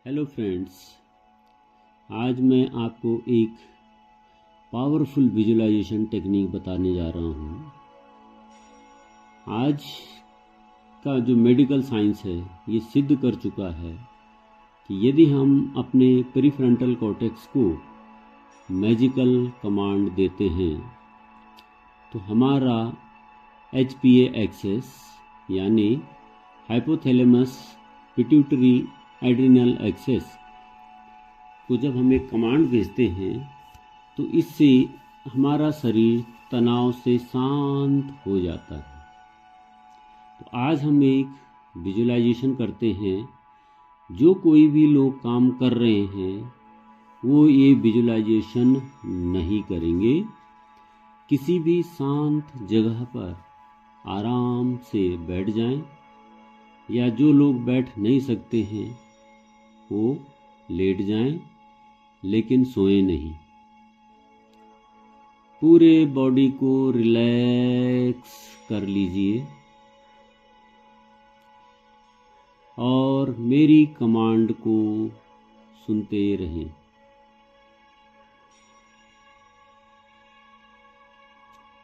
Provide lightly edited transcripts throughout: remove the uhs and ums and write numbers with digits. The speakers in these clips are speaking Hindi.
हेलो फ्रेंड्स, आज मैं आपको एक पावरफुल विजुअलाइजेशन टेक्निक बताने जा रहा हूँ। आज का जो मेडिकल साइंस है ये सिद्ध कर चुका है कि यदि हम अपने प्रीफ्रंटल कॉर्टेक्स को मैजिकल कमांड देते हैं तो हमारा HPA एक्सेस यानी हाइपोथैलेमस पिट्यूटरी एड्रिनल एक्सेस को जब हम एक कमांड भेजते हैं तो इससे हमारा शरीर तनाव से शांत हो जाता है। तो आज हम एक विजुअलाइजेशन करते हैं। जो कोई भी लोग काम कर रहे हैं वो ये विजुअलाइजेशन नहीं करेंगे। किसी भी शांत जगह पर आराम से बैठ जाएं, या जो लोग बैठ नहीं सकते हैं वो लेट जाएं, लेकिन सोए नहीं। पूरे बॉडी को रिलैक्स कर लीजिए और मेरी कमांड को सुनते रहें।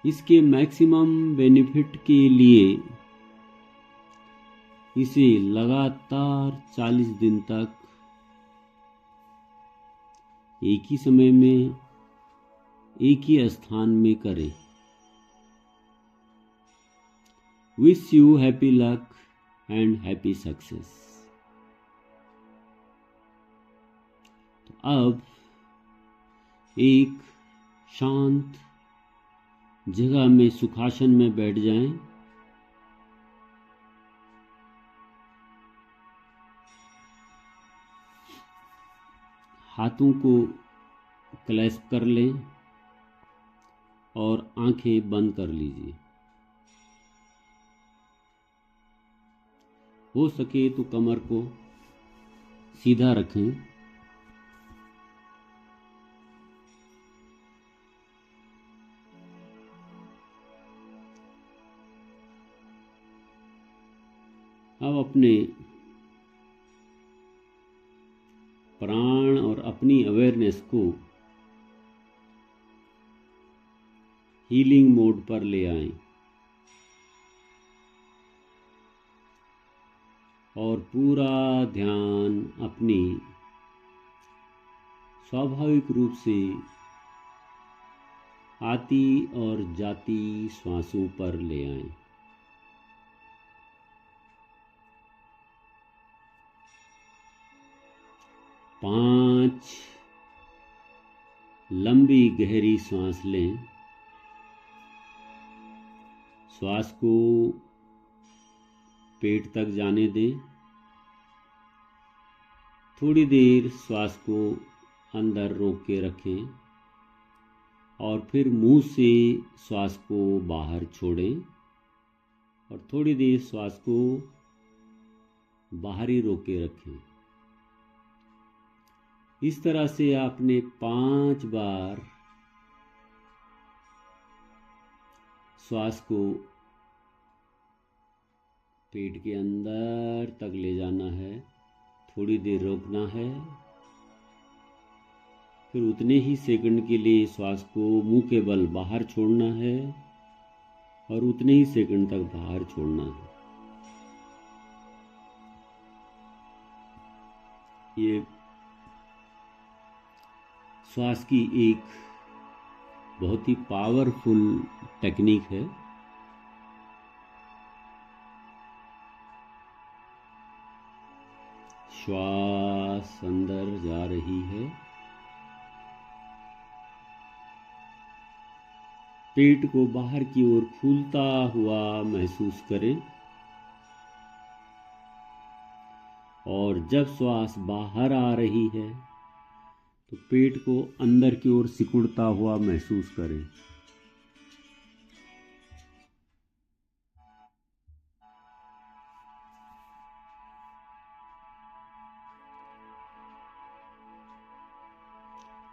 इसके मैक्सिमम बेनिफिट के लिए इसे लगातार 40 दिन तक एक ही समय में एक ही स्थान में करें। Wish you happy luck and happy success. तो अब एक शांत जगह में सुखासन में बैठ जाएं। हाथों को क्लैस्प कर लें और आंखें बंद कर लीजिए। हो सके तो कमर को सीधा रखें। अब अपने प्राण और अपनी अवेयरनेस को हीलिंग मोड पर ले आएं और पूरा ध्यान अपनी स्वाभाविक रूप से आती और जाती श्वासों पर ले आएं। पांच लंबी गहरी सांस लें। श्वास को पेट तक जाने दें। थोड़ी देर श्वास को अंदर रोक के रखें और फिर मुंह से श्वास को बाहर छोड़ें और थोड़ी देर श्वास को बाहर ही रोक के रखें। इस तरह से आपने 5 बार श्वास को पेट के अंदर तक ले जाना है, थोड़ी देर रोकना है, फिर उतने ही सेकंड के लिए श्वास को मुंह के बल बाहर छोड़ना है और उतने ही सेकंड तक बाहर छोड़ना है। ये श्वास की एक बहुत ही पावरफुल टेक्निक है। श्वास अंदर जा रही है, पेट को बाहर की ओर फूलता हुआ महसूस करें और जब श्वास बाहर आ रही है तो पेट को अंदर की ओर सिकुड़ता हुआ महसूस करें।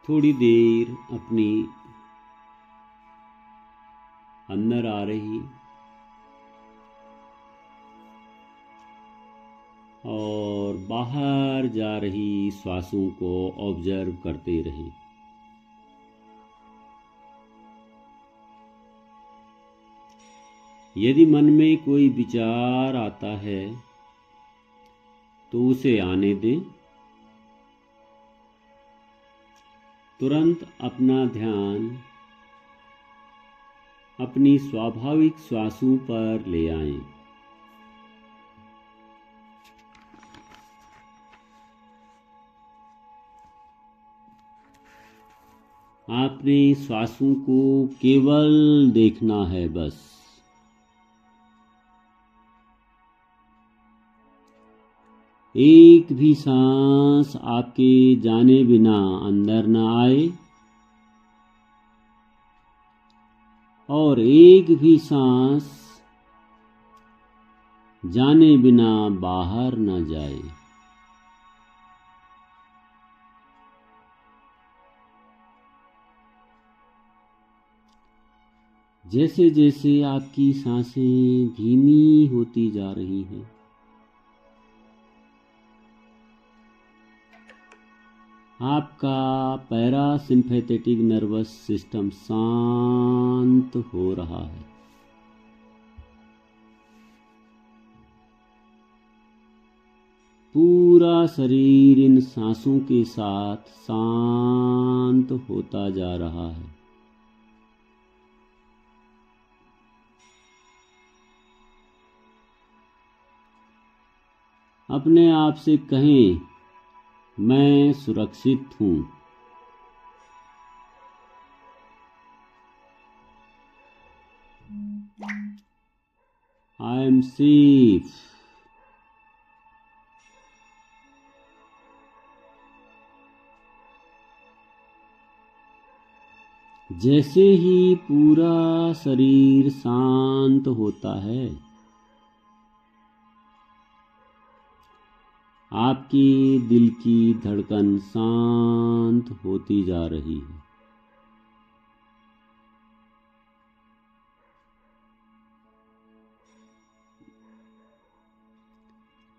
थोड़ी देर अपनी अंदर आ रही और बाहर जा रही श्वासों को ऑब्जर्व करते रहें। यदि मन में कोई विचार आता है तो उसे आने दें। तुरंत अपना ध्यान अपनी स्वाभाविक श्वासों पर ले आएं। आपने श्वासों को केवल देखना है बस। एक भी सांस आपके जाने बिना अंदर न आए और एक भी सांस जाने बिना बाहर न जाए। जैसे जैसे आपकी सांसें धीमी होती जा रही हैं, आपका पैरासिम्पैथेटिक नर्वस सिस्टम शांत हो रहा है। पूरा शरीर इन सांसों के साथ शांत होता जा रहा है। अपने आप से कहें, मैं सुरक्षित हूँ। I am safe. जैसे ही पूरा शरीर शांत होता है, आपके दिल की धड़कन शांत होती जा रही है।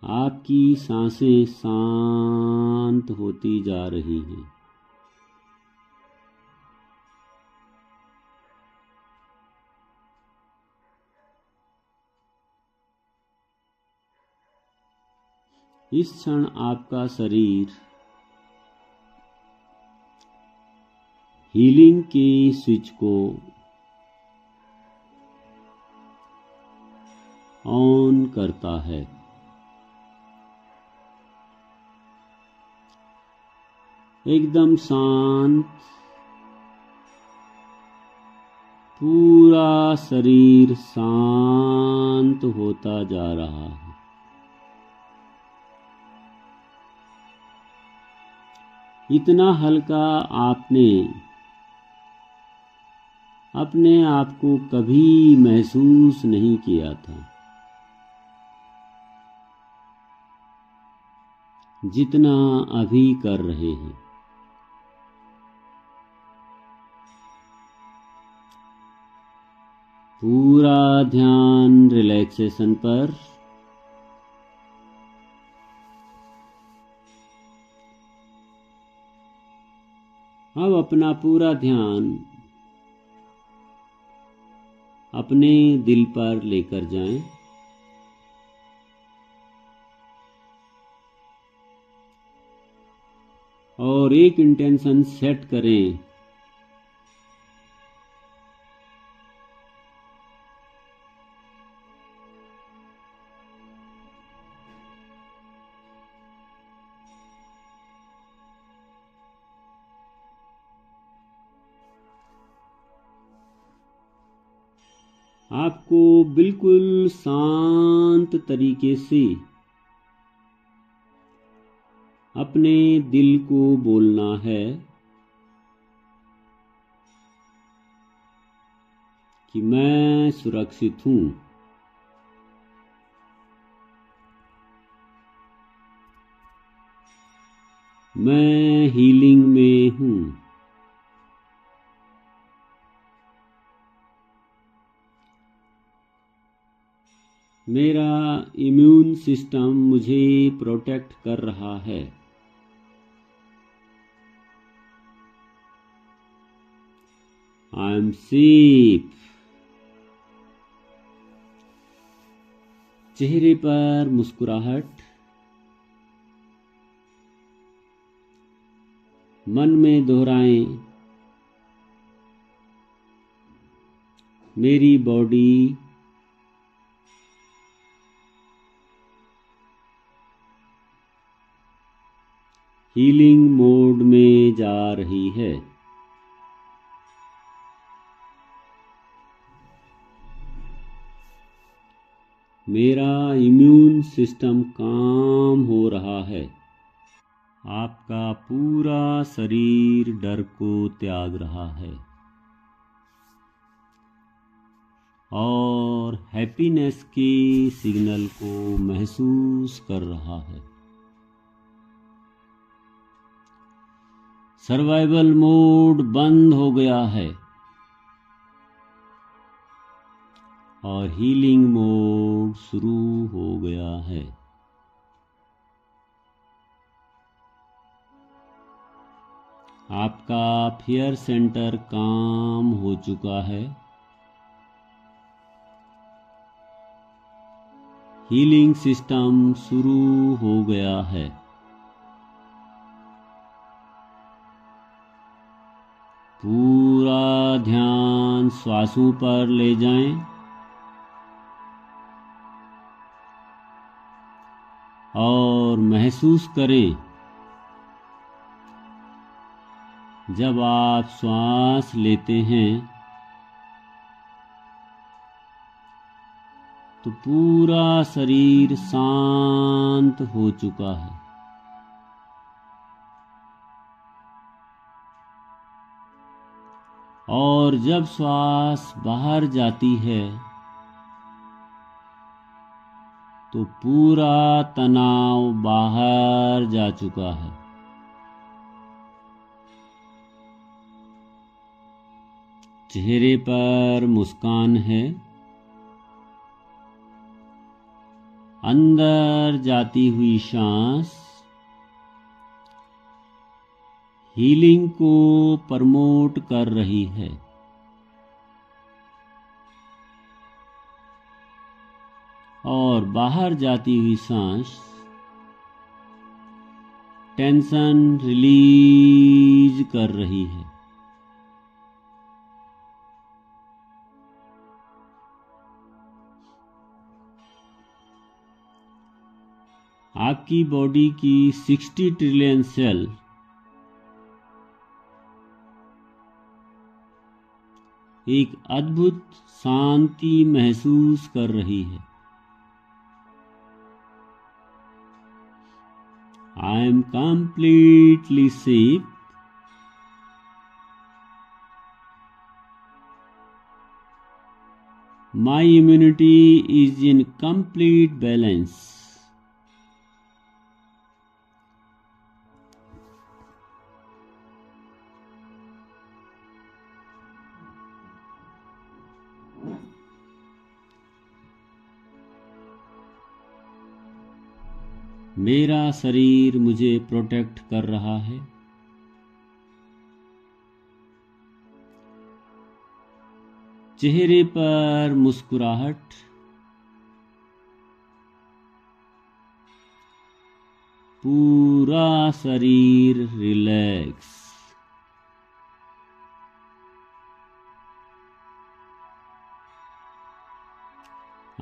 आपकी सांसें शांत होती जा रही हैं। इस क्षण आपका शरीर हीलिंग के स्विच को ऑन करता है। एकदम शांत, पूरा शरीर शांत होता जा रहा है। इतना हल्का आपने अपने आप को कभी महसूस नहीं किया था, जितना अभी कर रहे हैं। पूरा ध्यान रिलैक्सेशन पर। अब अपना पूरा ध्यान अपने दिल पर लेकर जाएं। और एक इंटेंशन सेट करें। आपको बिल्कुल शांत तरीके से अपने दिल को बोलना है कि मैं सुरक्षित हूँ। मैं हीलिंग में हूँ। मेरा इम्यून सिस्टम मुझे प्रोटेक्ट कर रहा है। I am safe. चेहरे पर मुस्कुराहट, मन में दोहराएं, मेरी बॉडी हीलिंग मोड में जा रही है। मेरा इम्यून सिस्टम काम हो रहा है। आपका पूरा शरीर डर को त्याग रहा है और हैप्पीनेस के सिग्नल को महसूस कर रहा है। सर्वाइवल मोड बंद हो गया है और हीलिंग मोड शुरू हो गया है। आपका फियर सेंटर काम हो चुका है। हीलिंग सिस्टम शुरू हो गया है। पूरा ध्यान श्वासों पर ले जाएं और महसूस करें जब आप श्वास लेते हैं तो पूरा शरीर शांत हो चुका है। और जब श्वास बाहर जाती है तो पूरा तनाव बाहर जा चुका है। चेहरे पर मुस्कान है। अंदर जाती हुई सांस हीलिंग को प्रमोट कर रही है। और बाहर जाती हुई सांस टेंशन रिलीज कर रही है। आपकी बॉडी की 60 ट्रिलियन सेल एक अद्भुत शांति महसूस कर रही है। I am completely safe. My immunity is in complete balance. मेरा शरीर मुझे प्रोटेक्ट कर रहा है। चेहरे पर मुस्कुराहट, पूरा शरीर रिलैक्स।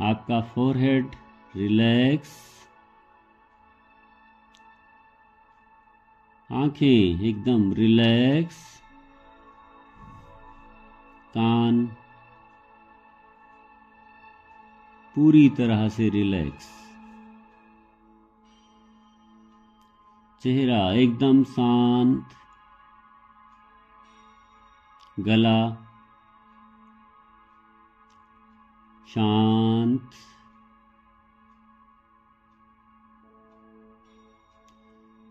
आपका फोरहेड रिलैक्स, आंखें एकदम रिलैक्स, कान पूरी तरह से रिलैक्स, चेहरा एकदम शांत, गला शांत,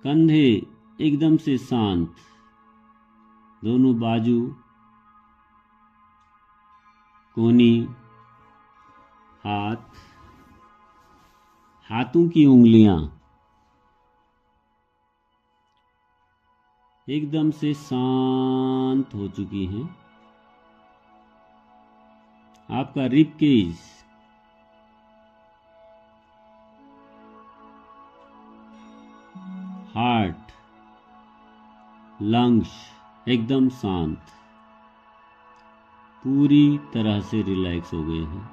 कंधे एकदम से शांत, दोनों बाजू, कोहनी, हाथ हाथों की उंगलियां एकदम से शांत हो चुकी हैं। आपका रिब केज हार्ट लंग्स एकदम शांत, पूरी तरह से रिलैक्स हो गए हैं।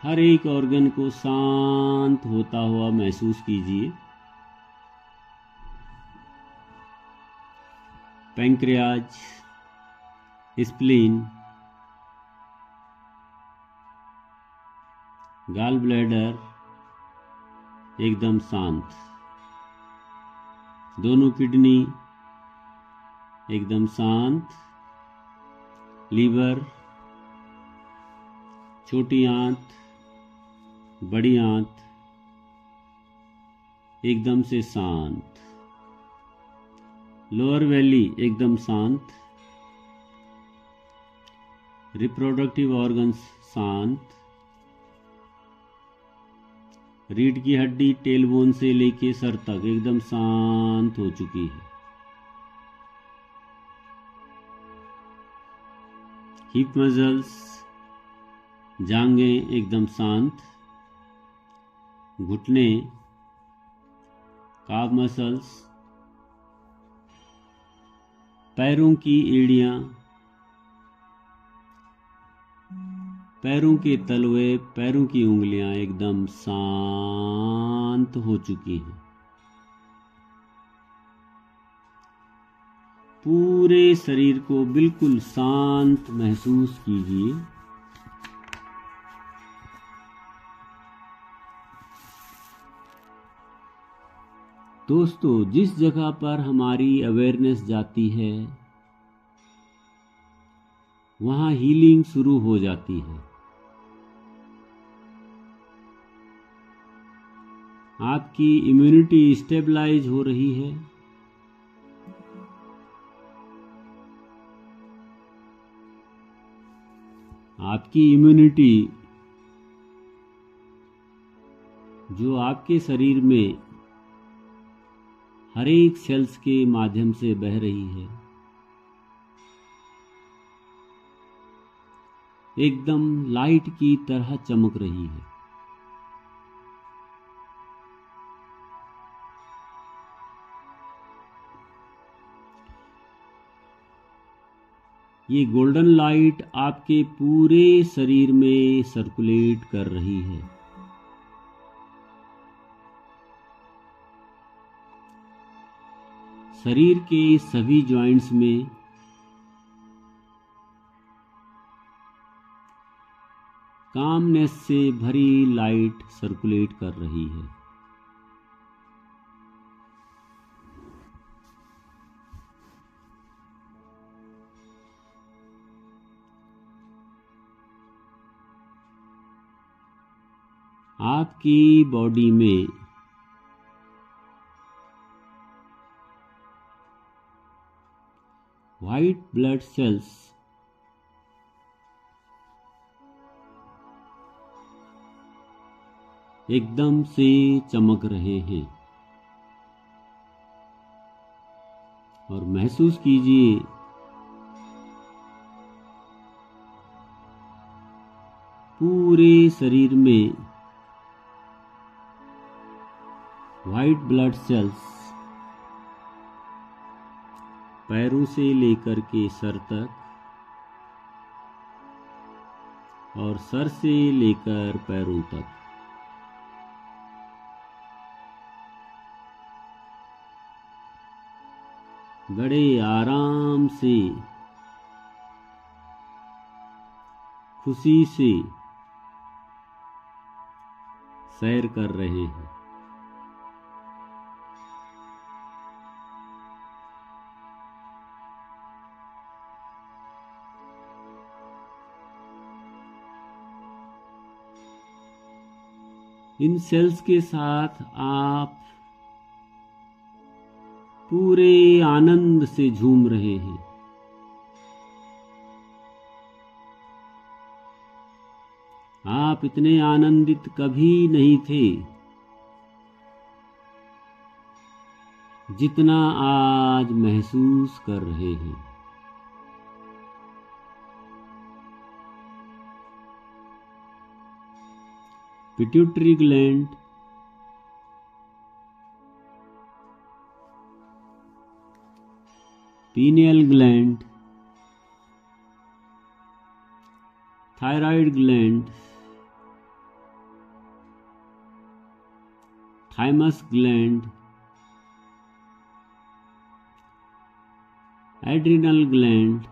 हर एक ऑर्गन को शांत होता हुआ महसूस कीजिए। पैंक्रियाज, स्प्लीन, गॉल ब्लैडर एकदम शांत, दोनों किडनी एकदम शांत, लीवर, छोटी आंत, बड़ी आंत एकदम से शांत, लोअर वैली एकदम शांत, रिप्रोडक्टिव ऑर्गन्स शांत, रीढ़ की हड्डी टेलबोन से लेके सर तक एकदम शांत हो चुकी है। हिप मसल्स, जांघें एकदम शांत, घुटने, काफ मसल्स, पैरों की एड़ियां, पैरों के तलवे, पैरों की उंगलियां एकदम शांत हो चुकी हैं। पूरे शरीर को बिल्कुल शांत महसूस कीजिए। दोस्तों, जिस जगह पर हमारी अवेयरनेस जाती है वहाँ हीलिंग शुरू हो जाती है। आपकी इम्यूनिटी स्टेबलाइज हो रही है। आपकी इम्यूनिटी जो आपके शरीर में हर एक सेल्स के माध्यम से बह रही है, एकदम लाइट की तरह चमक रही है। ये गोल्डन लाइट आपके पूरे शरीर में सर्कुलेट कर रही है। शरीर के सभी जॉइंट्स में कामनेस से भरी लाइट सर्कुलेट कर रही है। आपकी बॉडी में व्हाइट ब्लड सेल्स एकदम से चमक रहे हैं और महसूस कीजिए पूरे शरीर में व्हाइट ब्लड सेल्स पैरों से लेकर के सर तक और सर से लेकर पैरों तक बड़े आराम से, खुशी से सैर कर रहे हैं। इन सेल्स के साथ आप पूरे आनंद से झूम रहे हैं। आप इतने आनंदित कभी नहीं थे जितना आज महसूस कर रहे हैं। Pituitary gland, pineal gland, thyroid gland, thymus gland, adrenal gland,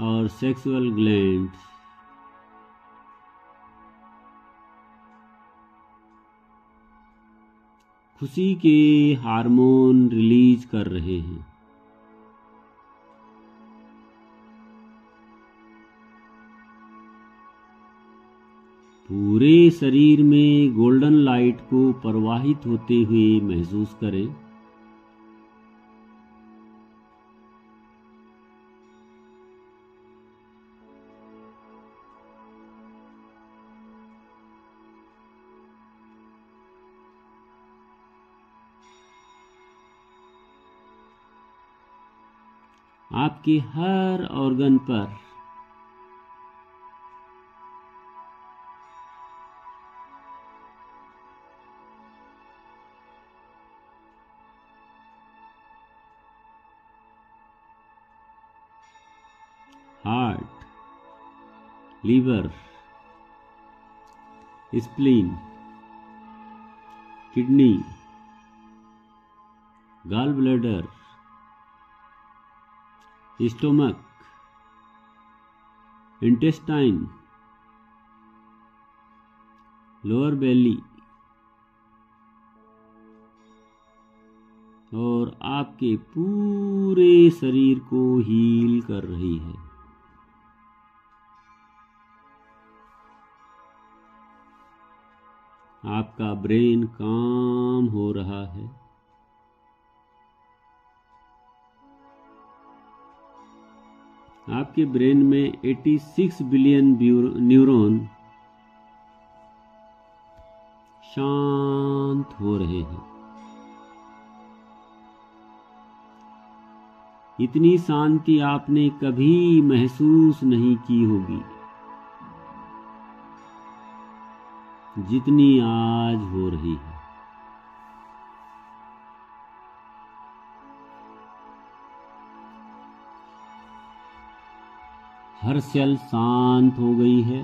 और सेक्सुअल ग्लैंड खुशी के हार्मोन रिलीज कर रहे हैं। पूरे शरीर में गोल्डन लाइट को प्रवाहित होते हुए महसूस करें। आपके हर ऑर्गन पर heart, liver, spleen, kidney, gall bladder, stomach, intestine, lower belly और आपके पूरे शरीर को हील कर रही है। आपका ब्रेन काम हो रहा है। आपके ब्रेन में 86 बिलियन न्यूरॉन शांत हो रहे हैं। इतनी शांति आपने कभी महसूस नहीं की होगी जितनी आज हो रही है। हर सेल शांत हो गई है।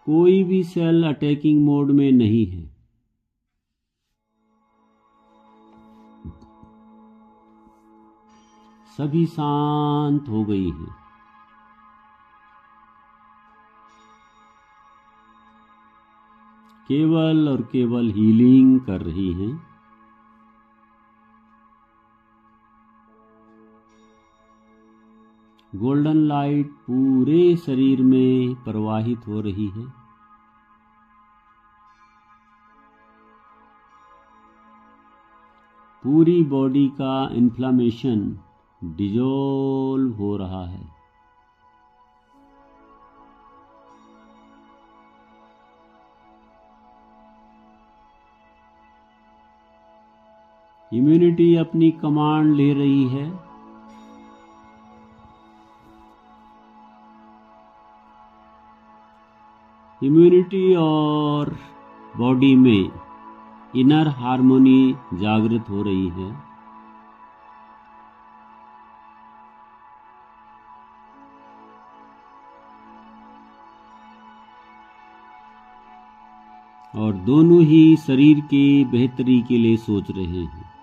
कोई भी सेल अटैकिंग मोड में नहीं है। सभी शांत हो गई हैं। केवल और केवल हीलिंग कर रही हैं। गोल्डन लाइट पूरे शरीर में प्रवाहित हो रही है। पूरी बॉडी का इन्फ्लामेशन डिजोल्व हो रहा है। इम्यूनिटी अपनी कमांड ले रही है। इम्यूनिटी और बॉडी में इनर हार्मोनी जागृत हो रही है। और दोनों ही शरीर के बेहतरी के लिए सोच रहे हैं।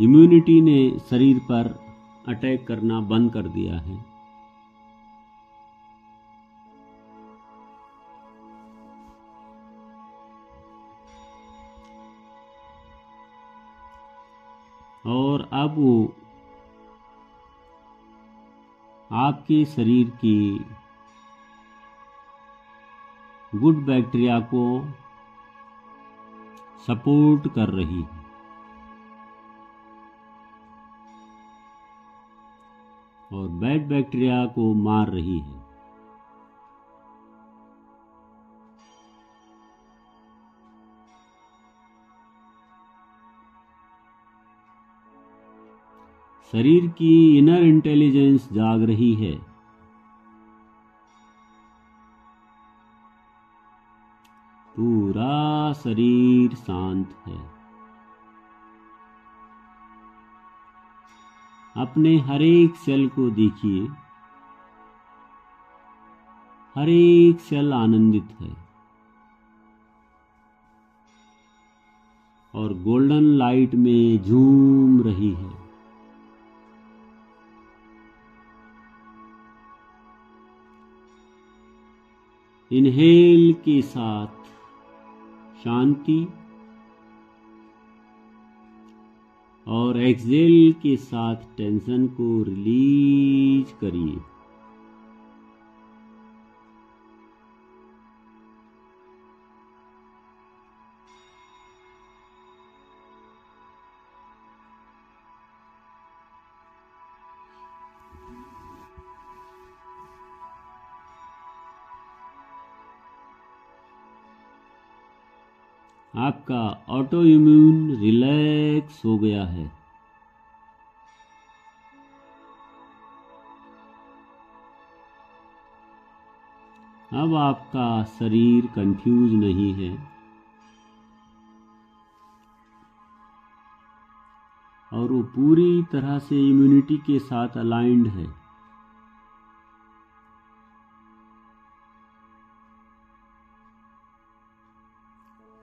इम्यूनिटी ने शरीर पर अटैक करना बंद कर दिया है। और अब वो आपके शरीर की गुड बैक्टीरिया को सपोर्ट कर रही है और बैड बैक्टीरिया को मार रही है। शरीर की इनर इंटेलिजेंस जाग रही है। पूरा शरीर शांत है। अपने हर एक सेल को देखिए, हर एक सेल आनंदित है और गोल्डन लाइट में झूम रही है। इनहेल के साथ शांति और एक्सहेल के साथ टेंशन को रिलीज करिए। आपका ऑटो इम्यून रिलैक्स हो गया है। अब आपका शरीर कंफ्यूज नहीं है और वो पूरी तरह से इम्यूनिटी के साथ अलाइंड है।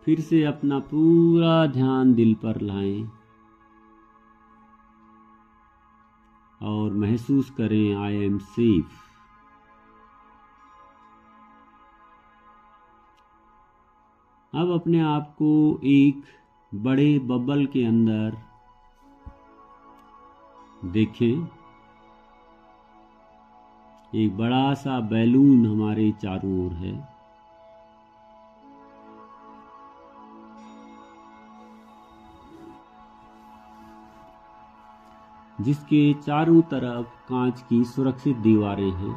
फिर से अपना पूरा ध्यान दिल पर लाएं और महसूस करें आई एम सेफ। अब अपने आप को एक बड़े बबल के अंदर देखें। एक बड़ा सा बैलून हमारे चारों ओर है। जिसके चारों तरफ कांच की सुरक्षित दीवारें हैं।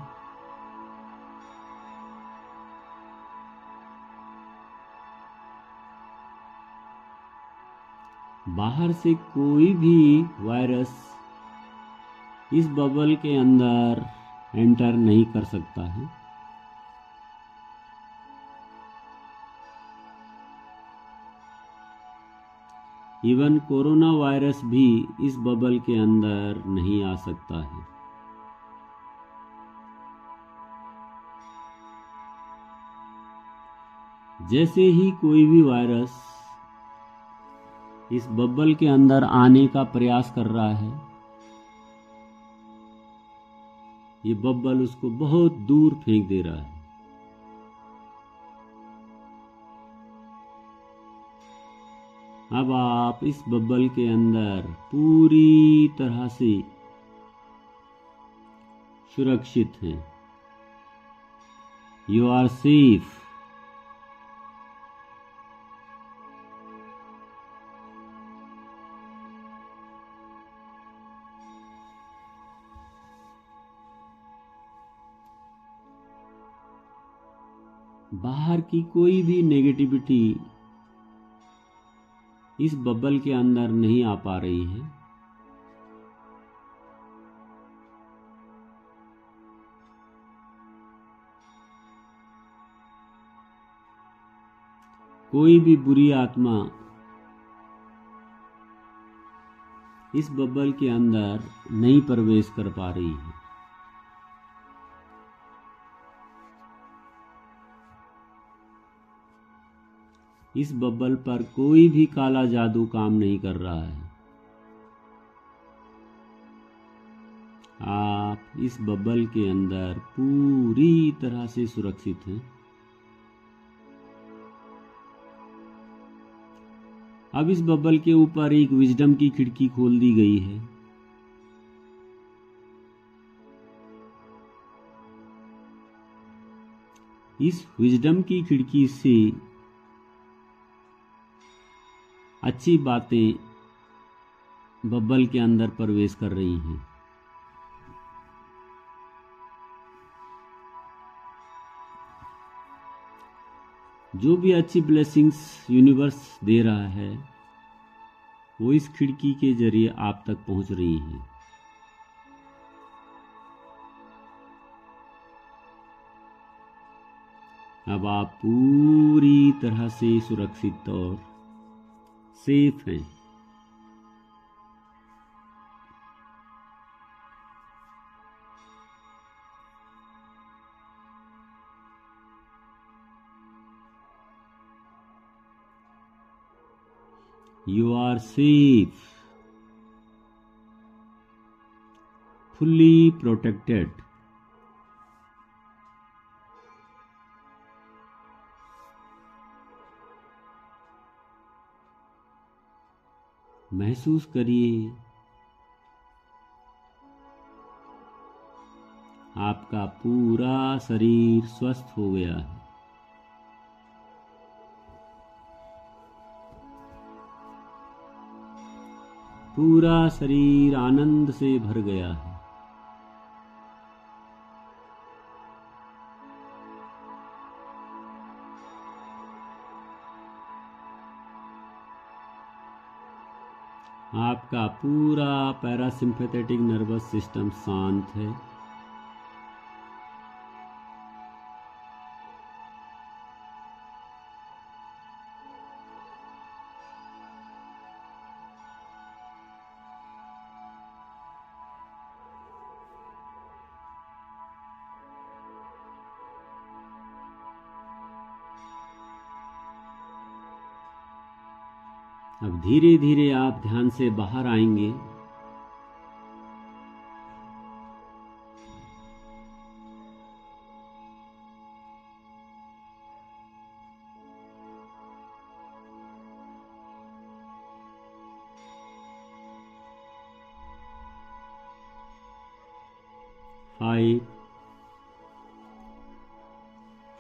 बाहर से कोई भी वायरस इस बबल के अंदर एंटर नहीं कर सकता है। इवन कोरोना वायरस भी इस बबल के अंदर नहीं आ सकता है। जैसे ही कोई भी वायरस इस बबल के अंदर आने का प्रयास कर रहा है, ये बबल उसको बहुत दूर फेंक दे रहा है। अब आप इस बबल के अंदर पूरी तरह से सुरक्षित हैं। You are safe. बाहर की कोई भी नेगेटिविटी इस बबल के अंदर नहीं आ पा रही है। कोई भी बुरी आत्मा इस बबल के अंदर नहीं प्रवेश कर पा रही है। इस बबल पर कोई भी काला जादू काम नहीं कर रहा है। आप इस बबल के अंदर पूरी तरह से सुरक्षित हैं। अब इस बबल के ऊपर एक विजडम की खिड़की खोल दी गई है। इस विजडम की खिड़की से अच्छी बातें बबल के अंदर प्रवेश कर रही हैं। जो भी अच्छी ब्लेसिंग्स यूनिवर्स दे रहा है वो इस खिड़की के जरिए आप तक पहुंच रही हैं। अब आप पूरी तरह से सुरक्षित और सेफ हैं। You are safe, fully protected. महसूस करिए आपका पूरा शरीर स्वस्थ हो गया है। पूरा शरीर आनंद से भर गया है। आपका पूरा पैरासिम्पैथेटिक नर्वस सिस्टम शांत है। अब धीरे धीरे आप ध्यान से बाहर आएंगे। फाइव,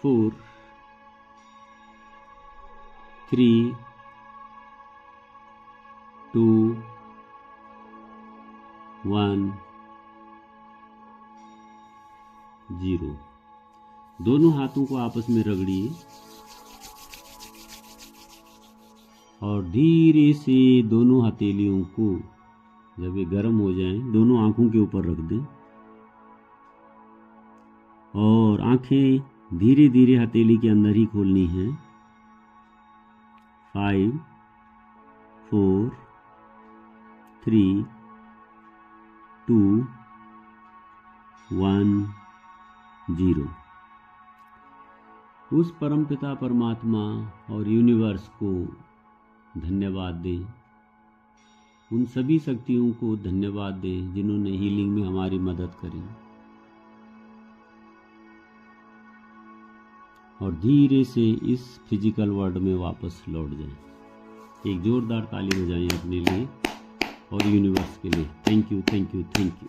4, 3, 2, 1, 0। दोनों हाथों को आपस में रगड़िए और धीरे से दोनों हथेलियों को, जब ये गर्म हो जाएं, दोनों आंखों के ऊपर रख दें और आंखें धीरे धीरे हथेली के अंदर ही खोलनी है। 5, 4, 3, 2, 1, 0। उस परमपिता परमात्मा और यूनिवर्स को धन्यवाद दें। उन सभी शक्तियों को धन्यवाद दें जिन्होंने हीलिंग में हमारी मदद करी। और धीरे से इस फिजिकल वर्ल्ड में वापस लौट जाएं। एक जोरदार ताली बजाएं अपने लिए और यूनिवर्स के लिए। Thank you, thank you, thank you.